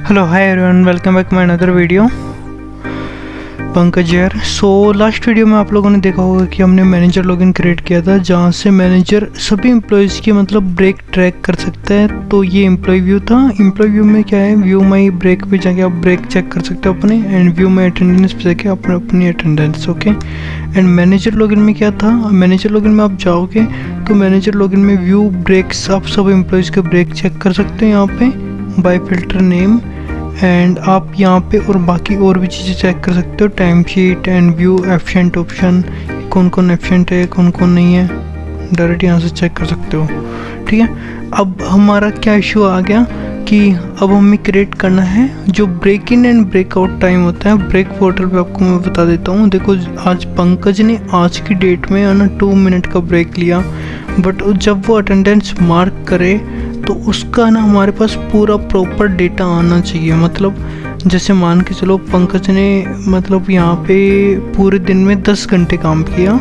Hello hi everyone, welcome back my another video. Pankaj यार। So last video में आप लोगों ने देखा होगा कि हमने मैनेजर लॉगिन क्रिएट किया था, जहाँ से मैनेजर सभी एम्प्लॉयज़ की मतलब ब्रेक ट्रैक कर सकता है। तो ये एम्प्लॉय व्यू था। एम्प्लॉय व्यू में क्या है, व्यू माई ब्रेक पे जाके आप ब्रेक चेक कर सकते हो अपने, एंड व्यू माई अटेंडेंस पे जाके अपनी attendance. Okay. And manager login में क्या था, मैनेजर लॉगिन में आप जाओगे तो मैनेजर लॉगिन में व्यू ब्रेक्स, आप सब एम्प्लॉयज़ के ब्रेक चेक कर सकते हो यहाँ पे बाय फिल्टर नेम। एंड आप यहाँ पे और बाकी और भी चीज़ें चेक कर सकते हो, time sheet and view efficient option, कौन कौन एफिशिएंट है कौन कौन नहीं है, डायरेक्ट यहाँ से चेक कर सकते हो। ठीक है। अब हमारा क्या इशू आ गया कि अब हमें क्रिएट करना है जो break in and break out time होता है। ब्रेक पोर्टल पे आपको मैं बता देता हूँ। देखो, आज पंकज ने आज की डेट में ना 2 मिनट का ब्रेक लिया, बट जब वो अटेंडेंस मार्क करे तो उसका ना हमारे पास पूरा प्रॉपर डेटा आना चाहिए। मतलब जैसे मान के चलो पंकज ने मतलब यहाँ पे पूरे दिन में 10 घंटे काम किया,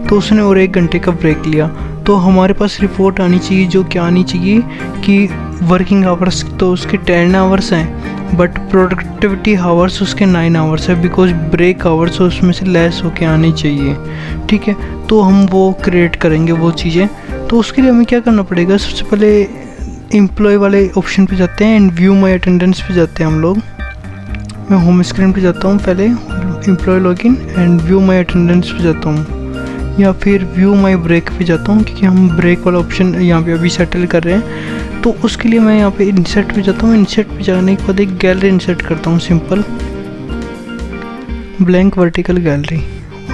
तो उसने और 1 घंटे का ब्रेक लिया, तो हमारे पास रिपोर्ट आनी चाहिए जो क्या आनी चाहिए कि वर्किंग आवर्स तो उसके 10 आवर्स हैं, बट प्रोडक्टिविटी आवर्स उसके 9 आवर्स है, बिकॉज ब्रेक आवर्स उसमें से लेस होके आनी चाहिए। ठीक है। तो हम वो क्रिएट करेंगे वो चीज़ें। तो उसके लिए हमें क्या करना पड़ेगा, सबसे पहले एम्प्लॉय वाले ऑप्शन पे जाते हैं एंड व्यू माई अटेंडेंस पे जाते हैं हम लोग। मैं होम स्क्रीन पे जाता हूँ पहले, employ login and view my attendance पे जाता हूँ, या फिर व्यू माई ब्रेक पे जाता हूँ, क्योंकि हम ब्रेक वाला ऑप्शन यहाँ पे अभी सेटल कर रहे हैं। तो उसके लिए मैं यहाँ पे इंसर्ट पे जाता हूँ। इंसर्ट पे जाने के बाद एक गैलरी इंसर्ट करता हूँ, simple blank vertical gallery.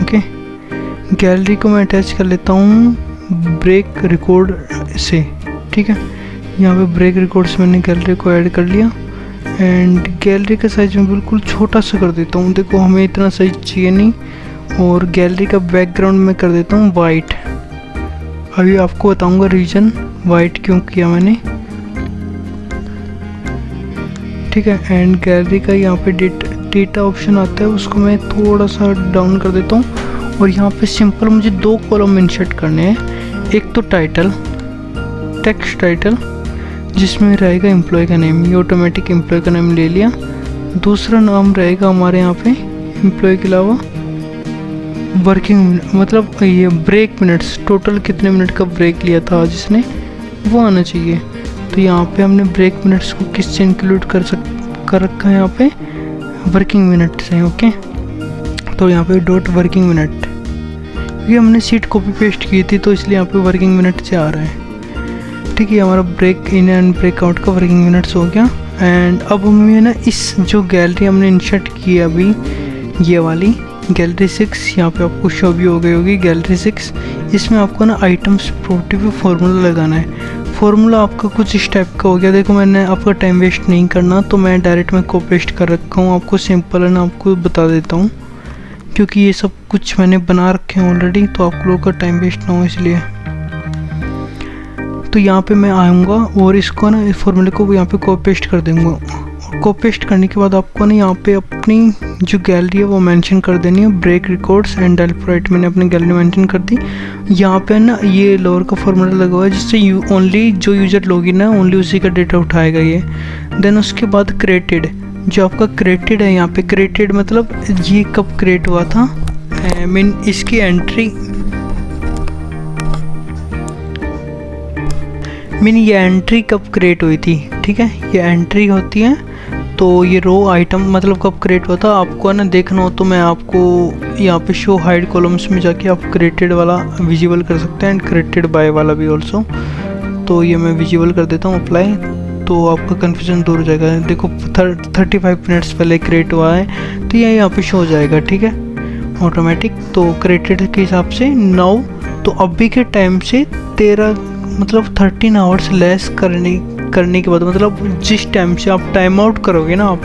Okay. Gallery को मैं अटैच कर लेता हूँ ब्रेक रिकॉर्ड से। ठीक है। यहाँ पे ब्रेक रिकॉर्ड्स मैंने गैलरी को ऐड कर लिया एंड गैलरी का साइज मैं बिल्कुल छोटा सा कर देता हूँ। देखो, हमें इतना साइज चाहिए नहीं। और गैलरी का बैकग्राउंड में कर देता हूँ वाइट। अभी आपको बताऊँगा रीज़न वाइट क्यों किया मैंने। ठीक है। एंड गैलरी का यहाँ पे डेटा ऑप्शन आता है, उसको मैं थोड़ा सा डाउन कर देता हूँ। और यहाँ पे सिंपल मुझे 2 कॉलम इंसर्ट करने हैं। एक तो टाइटल, टेक्स्ट टाइटल, जिसमें रहेगा एम्प्लॉय का नेम, ये ऑटोमेटिक एम्प्लॉय का नेम ले लिया। दूसरा नाम रहेगा हमारे यहाँ पे एम्प्लॉय के अलावा वर्किंग, मतलब ये ब्रेक मिनट्स, टोटल कितने मिनट का ब्रेक लिया था आज इसने, वो आना चाहिए। तो यहाँ पे हमने ब्रेक मिनट्स को किस से इंक्लूड कर रखा है, यहाँ पे वर्किंग मिनट से। ओके। तो यहाँ पे डॉट वर्किंग मिनट, ये हमने सीट कॉपी पेस्ट की थी तो इसलिए यहाँ पे वर्किंग मिनट से आ रहा है। ठीक है। हमारा break in and break out का वर्किंग मिनट्स हो गया। एंड अब हमें ना इस जो गैलरी हमने इंसर्ट की है अभी, ये वाली गैलरी 6, यहाँ पे आपको शो भी हो गई होगी गैलरी 6। इसमें आपको ना आइटम्स प्रॉपर्टी पे फार्मूला लगाना है। फार्मूला आपका कुछ इस टाइप का हो गया। देखो, मैंने आपका टाइम वेस्ट नहीं करना तो मैं डायरेक्ट में कॉपी पेस्ट कर रखा हूँ। आपको सिंपल है ना, आपको बता देता हूँ, क्योंकि ये सब कुछ मैंने बना रखे हैं ऑलरेडी, तो आप लोगों का टाइम वेस्ट ना हो इसलिए। तो यहाँ पे मैं आऊँगा और इसको ना इस फॉर्मूले को यहाँ पे कॉपी पेस्ट कर दूँगा। कॉपी पेस्ट करने के बाद आपको ना यहाँ पे अपनी जो गैलरी है वो मेंशन कर देनी है, ब्रेक रिकॉर्ड्स एंड डेल्फराइट। मैंने अपनी गैलरी मेंशन कर दी। यहाँ पे ना ये लोअर का फॉर्मूला लगा हुआ है, जिससे ओनली जो यूजर लॉगिन है ओनली उसी का डेटा उठाएगा ये। देन उसके बाद क्रिएटेड, जो आपका क्रिएटेड है यहाँ पे, क्रिएटेड मतलब ये कब क्रिएट हुआ था, मीन इसकी एंट्री, ये एंट्री कब क्रिएट हुई थी। ठीक है। ये एंट्री होती है। तो ये रो आइटम मतलब कब क्रिएट हुआ था, आपको ना देखना हो तो मैं आपको यहाँ पे शो हाइड कॉलम्स में जाके आप क्रिएटेड वाला विजिबल कर सकते हैं एंड क्रिएटेड बाय वाला भी ऑल्सो। तो ये मैं विजिबल कर देता हूँ अप्लाई, तो आपका कन्फ्यूजन दूर हो जाएगा। देखो 35 मिनट्स पहले क्रिएट हुआ है तो ये यहाँ पे शो हो जाएगा। ठीक है, ऑटोमेटिक। तो क्रिएटेड के हिसाब से 9, तो अभी के टाइम से 13 मतलब 13 आवर्स लेस करने के बाद, मतलब जिस टाइम से आप टाइम आउट करोगे ना, आप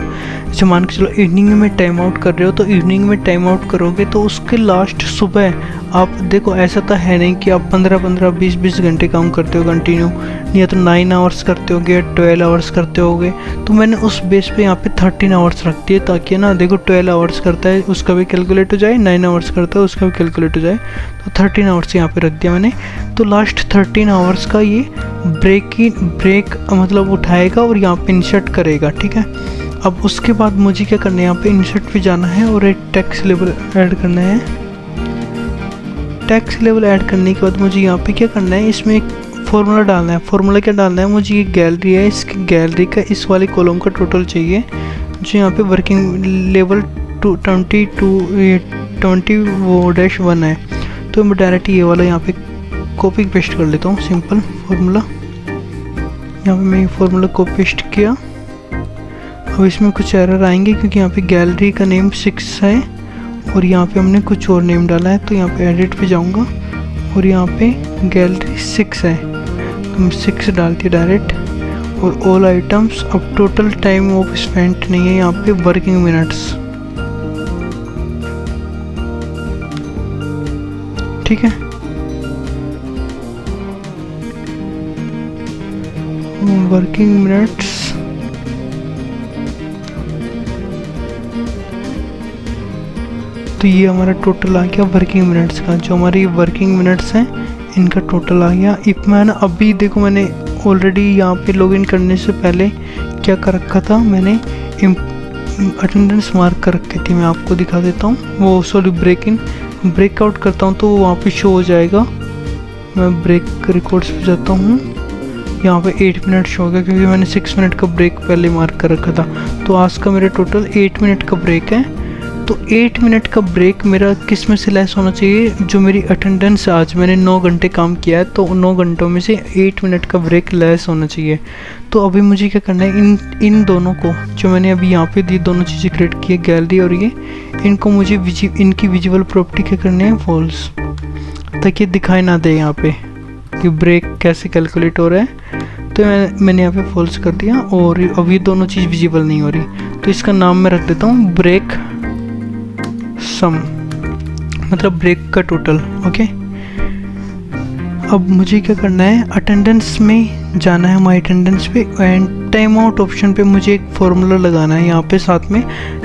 जैसे मान के चलो इवनिंग में टाइम आउट कर रहे हो, तो इवनिंग में टाइम आउट करोगे तो उसके लास्ट सुबह आप देखो, ऐसा तो है नहीं कि आप 15-15 20-20 घंटे काम करते हो कंटिन्यू, या तो 9 आवर्स करते होगे, 12 आवर्स करते होगे। तो मैंने उस बेस पे यहाँ पे 13 आवर्स रख दिए, ताकि ना देखो 12 आवर्स करता है उसका भी कैलकुलेट हो जाए, 9 आवर्स करता है उसका भी कैलकुलेट हो जाए। तो 13 आवर्स यहाँ पे रख दिया मैंने। तो लास्ट 13 आवर्स का ये ब्रेक मतलब उठाएगा और यहाँ पे इंसर्ट करेगा। ठीक है, अब उसके बाद मुझे क्या करना है, यहाँ पे इंसर्ट पे जाना है और एक टैक्स लेवल ऐड करना है। टैक्स लेवल ऐड करने के बाद मुझे यहाँ पे क्या करना है, इसमें एक फॉर्मूला डालना है। फॉर्मूला क्या डालना है, मुझे ये गैलरी है, इसकी गैलरी का इस वाले कॉलम का टोटल चाहिए, जो यहाँ पे वर्किंग लेवल 20-1 है। तो मैं डायरेक्ट ये वाला यहाँ पे कॉपी पेस्ट कर लेता हूँ, सिंपल फार्मूला। यहाँ पे मैं ये फार्मूला कॉपी पेस्ट किया। अब इसमें कुछ एरर आएंगे क्योंकि यहाँ पे गैलरी का नेम 6 है और यहाँ पे हमने कुछ और नेम डाला है। तो यहाँ पे एडिट पे जाऊँगा और यहाँ पे गैलरी 6 है तो मैं 6 डालती डायरेक्ट। और ऑल आइटम्स, अब टोटल टाइम ऑफ स्पेंट नहीं है, यहाँ पे वर्किंग मिनट्स, ठीक है। वर्किंग मिनट्स, तो ये हमारा टोटल आ गया वर्किंग मिनट्स का। जो हमारी वर्किंग मिनट्स हैं इनका टोटल आ गया। इफ मैं ना अभी देखो, मैंने ऑलरेडी यहाँ पे लॉगिन करने से पहले क्या कर रखा था, मैंने अटेंडेंस मार्क कर रखी थी। मैं आपको दिखा देता हूँ। वो सॉरी ब्रेकआउट करता हूँ तो वहाँ पे शो हो जाएगा। मैं ब्रेक रिकॉर्ड्स पे जाता हूँ, यहाँ पे 8 मिनट शो होगा क्योंकि मैंने 6 मिनट का ब्रेक पहले मार्क कर रखा था। तो आज का मेरा टोटल 8 मिनट का ब्रेक है। तो 8 मिनट का ब्रेक मेरा किस में से लेस होना चाहिए, जो मेरी अटेंडेंस, आज मैंने 9 घंटे काम किया है तो 9 घंटों में से 8 मिनट का ब्रेक लेस होना चाहिए। तो अभी मुझे क्या करना है, इन दोनों को, जो मैंने अभी यहाँ पे दी दोनों चीज़ें क्रिएट की है, गैलरी और ये, इनको मुझे इनकी विजुअल प्रॉपर्टी क्या करनी है, फॉल्स, ताकि दिखाई ना दे यहाँ पे कि ब्रेक कैसे कैलकुलेट हो रहा है। तो मैंने यहाँ पे फॉल्स कर दिया और अब ये दोनों चीज़ विजिबल नहीं हो रही। तो इसका नाम मैं रख देता हूँ ब्रेक सम, मतलब ब्रेक का टोटल। ओके, अब मुझे क्या करना है, अटेंडेंस में जाना है, माई अटेंडेंस पे, एंड टाइम आउट ऑप्शन पे मुझे एक फॉर्मूला लगाना है यहाँ पे साथ में,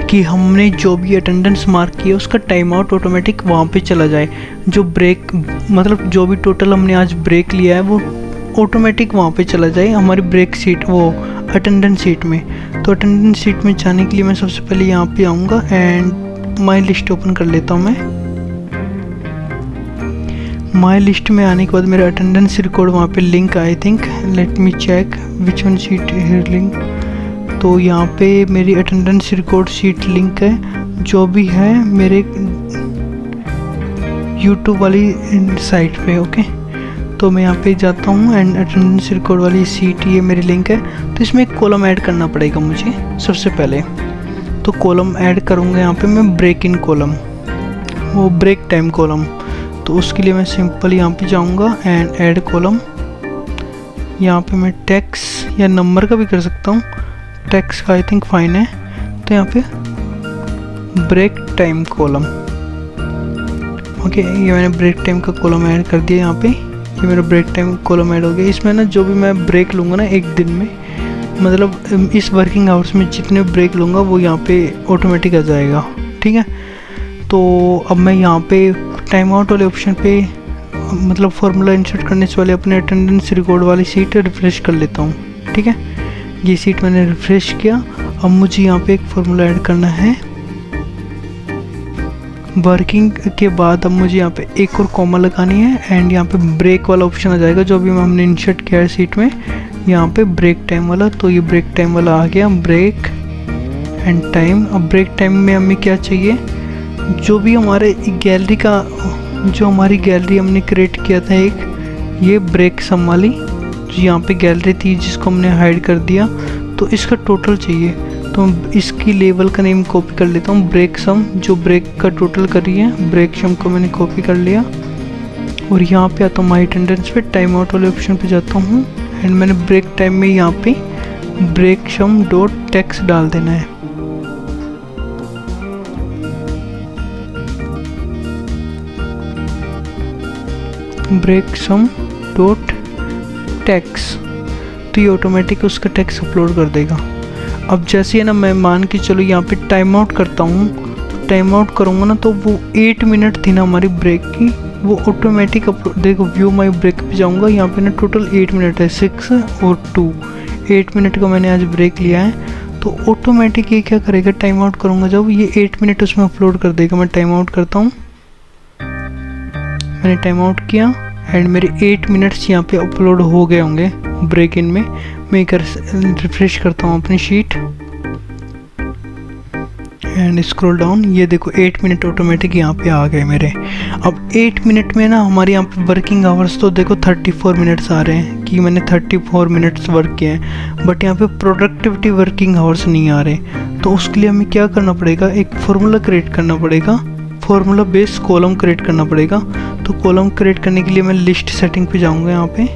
कि हमने जो भी अटेंडेंस मार्क किया उसका टाइम आउट ऑटोमेटिक वहाँ पे चला जाए। जो ब्रेक, मतलब जो भी टोटल हमने आज ब्रेक लिया है वो ऑटोमेटिक वहाँ पे चला जाए हमारी ब्रेक सीट, वो अटेंडेंस सीट में। तो अटेंडेंस सीट में जाने के लिए मैं सबसे पहले यहाँ पे आऊँगा एंड माई लिस्ट ओपन कर लेता हूँ। मैं माई लिस्ट में आने के बाद मेरा अटेंडेंस रिकॉर्ड वहाँ पे link, I think, let me check which one sheet here link. तो यहाँ पे मेरी अटेंडेंस रिकॉर्ड सीट लिंक है, जो भी है मेरे यूट्यूब वाली साइट पे। ओके, तो मैं यहाँ पे जाता हूँ एंड अटेंडेंस रिकॉर्ड वाली सीट ये मेरी लिंक है। तो इसमें एक कॉलम ऐड करना पड़ेगा मुझे सबसे पहले। तो कॉलम ऐड करूँगा यहाँ पे मैं ब्रेक इन कॉलम, वो ब्रेक टाइम कॉलम। तो उसके लिए मैं सिंपल यहाँ पे जाऊँगा एंड ऐड कॉलम। यहाँ पे मैं टैक्स या नंबर का भी कर सकता हूँ, टैक्स का आई थिंक फाइन है। तो यहाँ पे ब्रेक टाइम कॉलम। ओके, ये मैंने ब्रेक टाइम का कॉलम ऐड कर दिया। यहाँ पे ये मेरा ब्रेक टाइम कॉलम ऐड हो गया। इसमें ना जो भी मैं ब्रेक लूँगा ना एक दिन में, मतलब इस वर्किंग आवर्स में जितने ब्रेक लूँगा वो यहाँ पे ऑटोमेटिक आ जाएगा, ठीक है। तो अब मैं यहाँ पे टाइम आउट वाले ऑप्शन पे, मतलब फार्मूला इंसर्ट करने से वाले अपने अटेंडेंस रिकॉर्ड वाली सीट रिफ्रेश कर लेता हूँ, ठीक है। ये सीट मैंने रिफ्रेश किया। अब मुझे यहाँ पे एक फार्मूला ऐड करना है वर्किंग के बाद। अब मुझे यहाँ पे एक और कॉमा लगानी है एंड यहाँ पे ब्रेक वाला ऑप्शन आ जाएगा, जो भी हमने इंसर्ट किया है सीट में, यहाँ पे ब्रेक टाइम वाला। तो ये ब्रेक टाइम वाला आ गया, ब्रेक एंड टाइम। अब ब्रेक टाइम में हमें क्या चाहिए, जो भी हमारे गैलरी का, जो हमारी गैलरी हमने क्रिएट किया था एक, ये ब्रेक सम वाली, जो यहाँ पे गैलरी थी जिसको हमने हाइड कर दिया, तो इसका टोटल चाहिए। तो इसकी लेवल का नेम कॉपी कर लेता हूँ, ब्रेक सम, जो ब्रेक का टोटल कर रही है। ब्रेक सम को मैंने कॉपी कर लिया और यहाँ पे आता हूँ माई अटेंडेंस पे, टाइम आउट वाले ऑप्शन पे जाता हूँ एंड मैंने ब्रेक टाइम में यहाँ पे ब्रेक सम डॉट टैक्स डाल देना है। ब्रेक सम डॉट टैक्स, तो ये ऑटोमेटिक उसका टैक्स अपलोड कर देगा। अब जैसे है ना, मैं मान के चलो यहाँ पे टाइम आउट करता हूँ, तो टाइम आउट करूँगा ना तो वो 8 मिनट थी ना हमारी ब्रेक की, वो ऑटोमेटिक अपलोड। देखो व्यू माई ब्रेक पे जाऊँगा, यहाँ पे ना टोटल 8 मिनट है, 6 और 2, 8 मिनट का मैंने आज ब्रेक लिया है। तो ऑटोमेटिक ये क्या करेगा, टाइम आउट करूँगा जब ये 8 मिनट उसमें अपलोड कर देगा। मैं टाइम आउट करता हूँ, मैंने टाइम आउट किया एंड मेरे 8 मिनट्स यहाँ पे अपलोड हो गए होंगे ब्रेक इन में। मैं रिफ्रेश करता हूँ अपनी शीट एंड स्क्रॉल डाउन, ये देखो 8 मिनट ऑटोमेटिक यहाँ पे आ गए मेरे। अब 8 मिनट में ना हमारे यहाँ पे वर्किंग आवर्स तो देखो 34 मिनट्स आ रहे हैं कि मैंने 34 मिनट्स वर्क किए हैं, बट यहाँ पे प्रोडक्टिविटी वर्किंग आवर्स नहीं आ रहे। तो उसके लिए हमें क्या करना पड़ेगा, एक फार्मूला क्रिएट करना पड़ेगा, फार्मूला बेस कॉलम क्रिएट करना पड़ेगा। तो कॉलम क्रिएट करने के लिए मैं लिस्ट सेटिंग पे जाऊँगा। यहाँ पे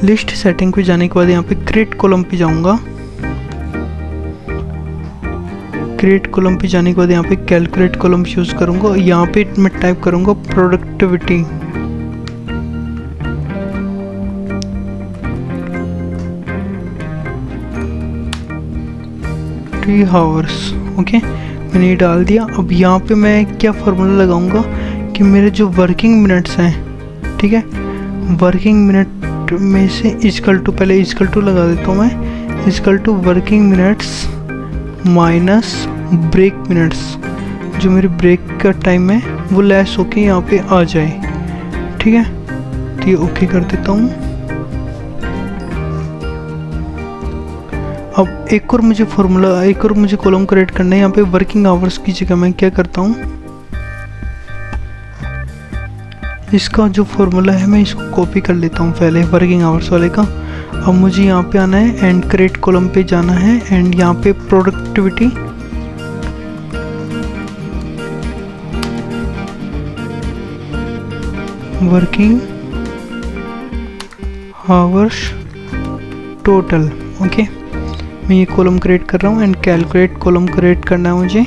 लिस्ट सेटिंग पे जाने के बाद यहाँ पे क्रिएट कॉलम पे जाऊँगा। क्रिएट कॉलम पे जाने के बाद यहाँ पे कैलकुलेट कॉलम यूज़ करूँगा। यहाँ पे मैं टाइप करूँगा प्रोडक्टिविटी, आवर्स। ओके, मैंने ये डाल दिया। अब यहाँ पे मैं क्या फार्मूला लगाऊंगा कि मेरे जो वर्किंग मिनट्स हैं, ठीक है, वर्किंग मिनट में से इक्वल टू, पहले इक्वल टू लगा देता हूँ मैं, equal to working minutes minus break minutes. जो मेरी ब्रेक का टाइम है वो लेस होके यहाँ पे आ जाए, ठीक है। तो ये ओके कर देता हूँ। अब एक और मुझे फार्मूला, एक और मुझे कॉलम क्रिएट करना है। यहाँ पे वर्किंग आवर्स की जगह मैं क्या करता हूँ, इसका जो फार्मूला है मैं इसको कॉपी कर लेता हूँ पहले वर्किंग आवर्स वाले का। अब मुझे यहाँ पे आना है एंड क्रिएट कॉलम पे जाना है एंड यहाँ पे productivity, working hours total. Okay, मैं ये कॉलम क्रिएट कर रहा हूँ एंड कैलकुलेट कॉलम क्रिएट करना है मुझे।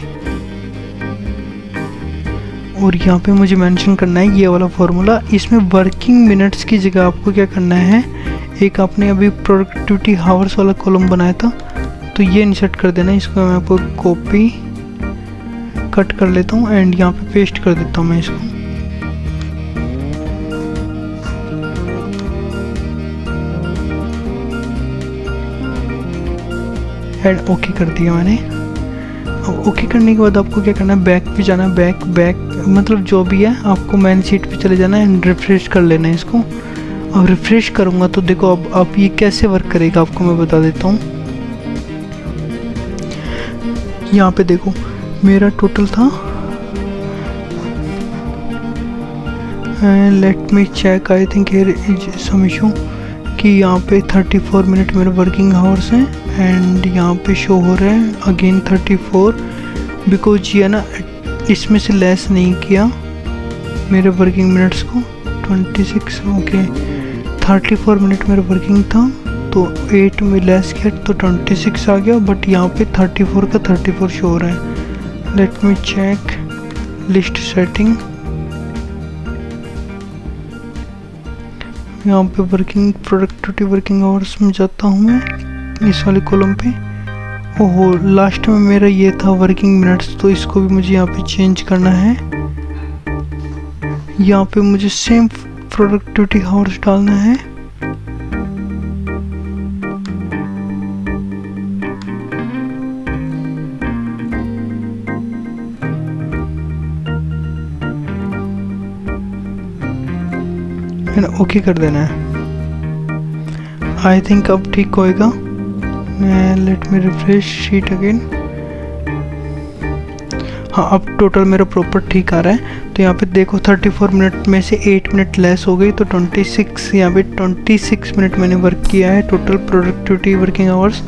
और यहाँ पे मुझे मेंशन करना है ये वाला फार्मूला। इसमें वर्किंग मिनट्स की जगह आपको क्या करना है, एक आपने अभी प्रोडक्टिविटी आवर्स वाला कॉलम बनाया था तो ये इंसर्ट कर देना। इसको मैं आपको कॉपी कट कर लेता हूँ एंड यहाँ पे पेस्ट कर देता हूँ मैं इसको। एंड ओके कर दिया मैंने। अब ओके करने के बाद आपको क्या करना है, बैक पे जाना है। बैक मतलब जो भी है आपको मेन शीट पे चले जाना है एंड रिफ्रेश कर लेना है इसको। अब रिफ्रेश करूँगा तो देखो अब ये कैसे वर्क करेगा आपको मैं बता देता हूँ। यहाँ पे देखो मेरा टोटल था, let me check, I think here is some issue कि यहाँ पे 34 मिनट मेरे वर्किंग आवर्स हैं एंड यहाँ पे शो हो रहा है अगेन 34, बिकॉज ये ना इसमें से लेस नहीं किया मेरे वर्किंग मिनट्स को। 26 ओके, 34 मिनट मेरा वर्किंग था तो 8 में लेस किया तो 26 आ गया, बट यहाँ पे 34 का 34 शो हो रहा है। Let me check list setting, यहाँ पे वर्किंग प्रोडक्टिविटी वर्किंग आवर्स में जाता हूँ मैं इस वाले कॉलम पे। ओहो, लास्ट में मेरा ये था वर्किंग मिनट्स, तो इसको भी मुझे यहाँ पे चेंज करना है। यहाँ पे मुझे सेम प्रोडक्टिविटी आवर्स डालना है। ओके कर देना है। आई थिंक अब ठीक होएगा। Let me refresh sheet again. हाँ, अब टोटल मेरा प्रॉपर ठीक आ रहा है। तो यहाँ पे देखो 34 मिनट में से 8 मिनट लेस हो गई तो 26, यहाँ पे 26 मिनट मैंने वर्क किया है टोटल प्रोडक्टिविटी वर्किंग आवर्स।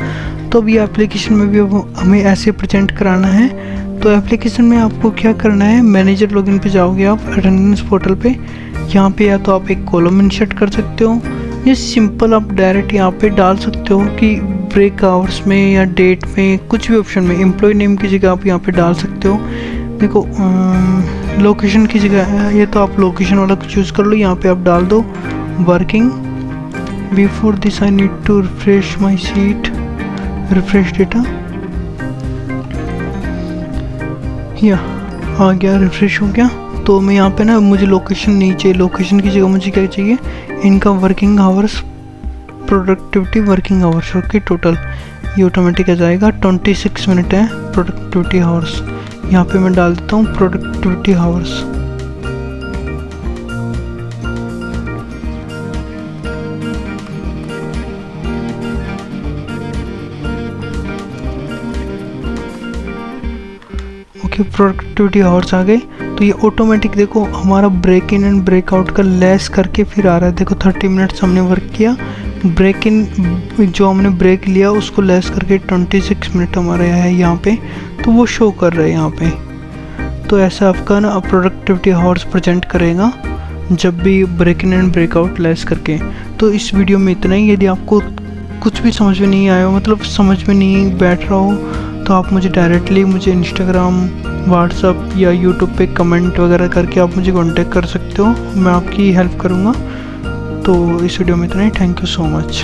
तो अब ये एप्लीकेशन में भी अब हमें ऐसे प्रेजेंट कराना है। तो एप्लीकेशन में आपको क्या करना है, मैनेजर लॉगिन पे जाओगे आप अटेंडेंस पोर्टल पे। यहाँ पे या तो आप एक कॉलम इंसर्ट कर सकते हो या सिंपल आप डायरेक्ट यहाँ पे डाल सकते हो कि ब्रेक आवर्स में या डेट में, कुछ भी ऑप्शन में एम्प्लॉय नेम की जगह आप यहाँ पे डाल सकते हो। देखो लोकेशन की जगह ये तो आप लोकेशन वाला चूज़ कर लो। यहाँ पे आप डाल दो working. Before this I need to refresh my sheet, refresh data. या आ गया, रिफ्रेश हो गया। तो मैं यहाँ पे ना, मुझे लोकेशन नहीं चाहिए, लोकेशन की जगह मुझे क्या चाहिए, इनका working hours productivity working hours okay total. ये ऑटोमेटिक आ जाएगा। 26 मिनट है प्रोडक्टिविटी हावर्स। यहाँ पे मैं डाल देता हूँ productivity hours. Okay, productivity hours आ गए। तो ये ऑटोमेटिक देखो हमारा break in and break out का लेस करके फिर आ रहा है। देखो 30 मिनट्स हमने वर्क किया, ब्रेक इन जो हमने ब्रेक लिया उसको लेस करके 26 मिनट हमारा है यहाँ पे, तो वो शो कर रहा है यहाँ पे। तो ऐसा आपका ना प्रोडक्टिविटी हावर्स प्रेजेंट करेगा जब भी break in and break out less करके। तो इस वीडियो में इतना ही। यदि आपको कुछ भी समझ में नहीं आया हो, मतलब समझ में नहीं बैठ रहा हो, तो आप मुझे डायरेक्टली इंस्टाग्राम, व्हाट्सअप या यूट्यूब पे कमेंट वगैरह करके आप मुझे कांटेक्ट कर सकते हो। मैं आपकी हेल्प करूँगा। तो इस वीडियो में इतना ही। Thank you so much.